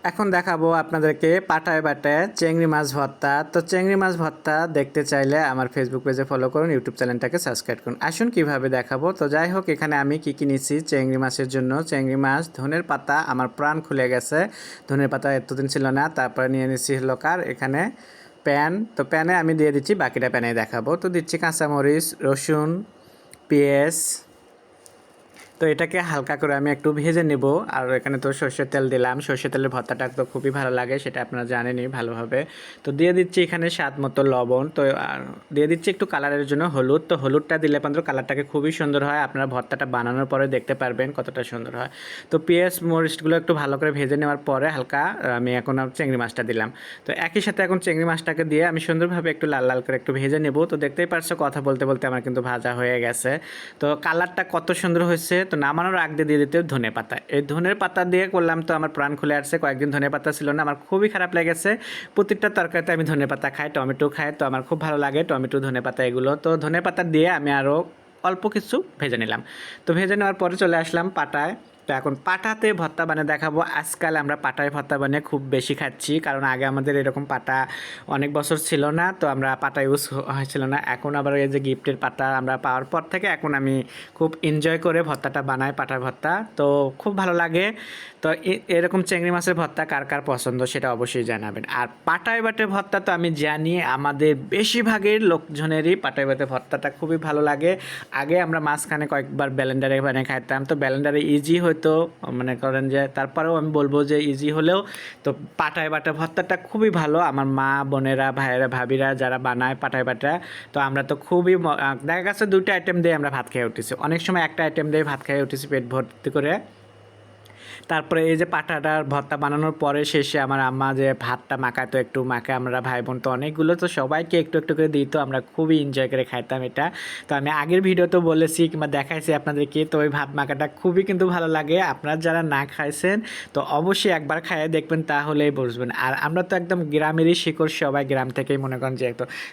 এখন দেখাবো আপনাদেরকে পাটায় বাটায় চিংড়ি মাছ ভর্তা। তো চিংড়ি মাছ ভর্তা দেখতে চাইলে আমার ফেসবুক পেজে ফলো করুন, ইউটিউব চ্যানেলটাকে সাবস্ক্রাইব করুন। আসুন কিভাবে দেখাবো। তো যাই হোক, এখানে আমি কি নিচ্ছি চিংড়ি মাছের জন্য। চিংড়ি মাছ, ধনের পাতা, আমার প্রাণ খুলে গেছে, ধনের পাতা এতদিন ছিল না। তারপরে নিয়ে নিচ্ছি হলো এখানে প্যান। তো প্যানে আমি দিয়ে দিচ্ছি, বাকিটা প্যানে দেখাবো। তো দিচ্ছি কাঁচামরিচ, রসুন, পেঁয়াজ। তো এটাকে হালকা করে আমি একটু ভেজে নেব। আর এখানে তো সর্ষের তেল দিলাম, সর্ষের তেলের ভর্তাটা তো খুবই ভালো লাগে, সেটা আপনারা জানেনই ভালোভাবে। তো দিয়ে দিচ্ছি এখানে স্বাদ মতো লবণ। তো আর দিয়ে দিচ্ছি একটু কালারের জন্য হলুদ। তো হলুদটা দিলে কিন্তু কালারটাকে খুবই সুন্দর হয়, আপনারা ভর্তাটা বানানোর পরে দেখতে পারবেন কতটা সুন্দর হয়। তো পেঁয়াজ মরিচগুলো একটু ভালো করে ভেজে নেওয়ার পরে হালকা আমি এখন চিংড়ি মাছটা দিলাম। তো একই সাথে এখন চিংড়ি মাছটাকে দিয়ে আমি সুন্দরভাবে একটু লাল লাল করে একটু ভেজে নেব। তো দেখতেই পারছো, কথা বলতে বলতে আমার কিন্তু ভাজা হয়ে গেছে। তো কালারটা কত সুন্দর হয়েছে। তো নামানোর আগ দিয়ে দিতে ধনে পাতা। এই ধনের পাতা দিয়ে করলাম, তো আমার প্রাণ খুলে আসছে। কয়েকদিন ধনে পাতা ছিল না, আমার খুবই খারাপ লেগেছে। প্রত্যেকটা তরকারিতে আমি ধনে পাতা খাই, টমেটো খাই, তো আমার খুব ভালো লাগে টমেটো, ধনে পাতা এগুলো। তো ধনে পাতা দিয়ে আমি আরও অল্প কিছু ভেজে নিলাম। তো ভেজে নেওয়ার পরে চলে আসলাম পাটায়। তো এখন পাটাতে ভর্তা বানিয়ে দেখাবো। আজকাল আমরা পাটায় ভর্তা বানিয়ে খুব বেশি খাচ্ছি, কারণ আগে আমাদের এরকম পাটা অনেক বছর ছিল না, তো আমরা পাটা ইউজ হয়েছিল না। এখন আবার এই যে গিফটের পাতা আমরা পাওয়ার পর থেকে এখন আমি খুব এনজয় করে ভর্তাটা বানাই, পাটার ভর্তা। তো খুব ভালো লাগে। তো এরকম চিংড়ি মাছের ভর্তা কার কার পছন্দ সেটা অবশ্যই জানাবেন। আর পাটায় বাটে ভর্তা তো আমি জানি আমাদের বেশিরভাগের লোকজনেরই পাটায় বাটে ভর্তাটা খুবই ভালো লাগে। আগে আমরা মাঝখানে কয়েকবার ব্লেন্ডারে বানিয়ে খাইতাম, তো ব্লেন্ডারে ইজি হয়তো মনে করেন যে, তারপরেও আমি বলবো যে ইজি হলেও তো পাটায় বাটা ভর্তাটা খুবই ভালো। আমার মা বোনেরা, ভাইয়েরা, ভাবিরা যারা বানায় পাটায় বাটা, তো আমরা তো খুবই দেখা গেছে 2টা আইটেম দিয়ে আমরা ভাত খেয়ে উঠেছি, অনেক সময় একটা আইটেম দিয়ে ভাত খেয়ে উঠেছি পেট ভর্তি করে। তারপরে এই যে পাটাটার ভর্তা বানানোর পরে শেষে আমার আম্মা যে ভাতটা মাখাতো, একটু মাখে, আমরা ভাই বোন তো অনেকগুলো, তো সবাইকে একটু একটু করে দিত, আমরা খুবই এনজয় করে খাইতাম এটা। তো আমি আগের ভিডিওতে বলেছি কিংবা দেখাইছি আপনাদেরকে, তো ওই ভাত মাখাটা খুবই কিন্তু ভালো লাগে। আপনারা যারা না খাইছেন তো অবশ্যই একবার খাইয়ে দেখবেন, তাহলেই বুঝবেন। আর আমরা তো একদম গ্রামেরই শিকড়, সবাই গ্রাম থেকেই মনে করেন যে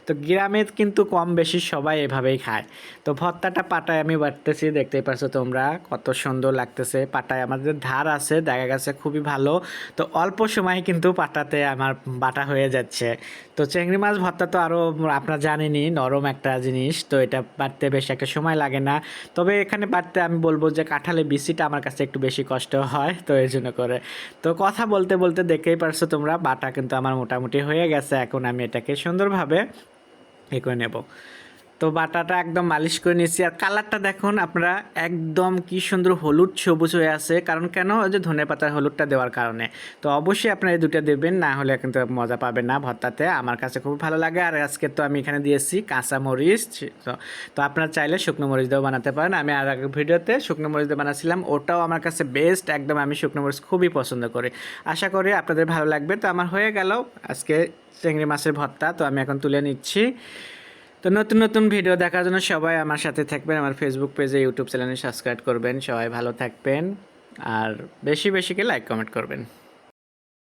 তো গ্রামে কিন্তু কম বেশি সবাই এভাবেই খায়। তো ভর্তাটা পাটায় আমি বাটতেছি, দেখতেই পারছো তোমরা কত সুন্দর লাগতেছে। পাটায় আমাদের ধার আছে, দেখা গেছে খুবই ভালো। তো অল্প সময় কিন্তু পাটাতে আমার বাটা হয়ে যাচ্ছে। তো চিংড়ি মাছ ভর্তা তো আরও আপনারা জানেনই নরম একটা জিনিস, তো এটা বাটতে বেশ একটা সময় লাগে না। তবে এখানে বাটতে আমি বলবো যে কাঁঠালের বিচিটা আমার কাছে একটু বেশি কষ্ট হয়, তো এর জন্য করে। তো কথা বলতে বলতে দেখতেই পারছো তোমরা, বাটা কিন্তু আমার মোটামুটি হয়ে গেছে। এখন আমি এটাকে সুন্দরভাবে করে নেব। তো বাটাটা একদম মালিশ করে নিচ্ছি। আর কালারটা দেখুন আপনারা, একদম কি সুন্দর হলুদ সবুজ হয়ে আছে। কারণ কেন? ওই যে ধনে পাতার হলুদটা দেওয়ার কারণে। তো অবশ্যই আপনারা এই দুটো দেবেন, না হলে কিন্তু মজা পাবেন না ভর্তাতে। আমার কাছে খুব ভালো লাগে। আর আজকে তো আমি এখানে দিয়েছি কাঁচা মরিচ। তো আপনারা চাইলে শুকনো মরিচ দিয়েও বানাতে পারেন। আমি আর আগের ভিডিওতে শুকনো মরিচ দিয়ে বানাচ্ছিলাম, ওটাও আমার কাছে বেস্ট একদম। আমি শুকনো মরিচ খুবই পছন্দ করি। আশা করি আপনাদের ভালো লাগবে। তো আমার হয়ে গেল আজকে চিংড়ি মাছের ভর্তা। তো আমি এখন তুলে নিচ্ছি। তো নতুন নতুন ভিডিও দেখার জন্য সবাই আমার সাথে থাকবেন, আমার ফেসবুক পেজে, ইউটিউব চ্যানেলে সাবস্ক্রাইব করবেন। সবাই ভালো থাকবেন আর বেশি বেশি করে লাইক কমেন্ট করবেন।